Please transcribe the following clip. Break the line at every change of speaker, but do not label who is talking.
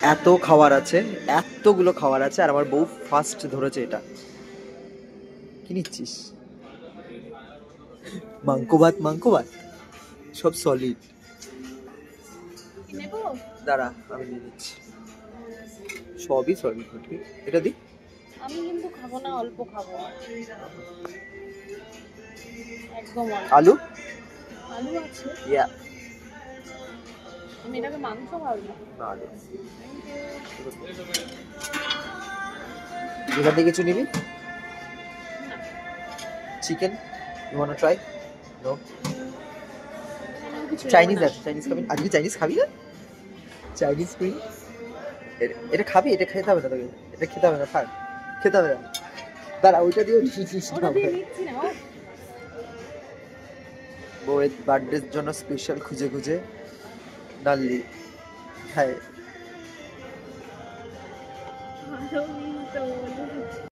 এত খাবার আছে, এতগুলো খাবার আছে, আর আমার বউ ফার্স্ট ধরেছে এটা। কি নিচ্ছিস? মাংকো ভাত, মাংকো ভাত সব সলিড। দাঁড়া আমি নিয়ে নিচ্ছি, সবই সলিড। এটা দি।
আমি কিন্তু খাবো না, অল্প খাবো একদম।
আলু
আলু আছে,
ইয়া
আমি এটাকে মাংস ভাবি।
না আলু। এখান থেকে কিছু নিবি? Chicken you want to try? No. Chinese আছে, চাইনিজ খাবি? আজকে চাইনিজ খাবি না? চাইনিজ করি। এটা খাবি? এটা খেতে হবে না তোকে, এটা খেতে হবে না, থাক খেতে হবে না। দাঁড়া ওইটা দিয়েও বউয়ের বার্থডের জন্য স্পেশাল খুঁজে খুঁজে ডাললি খায়।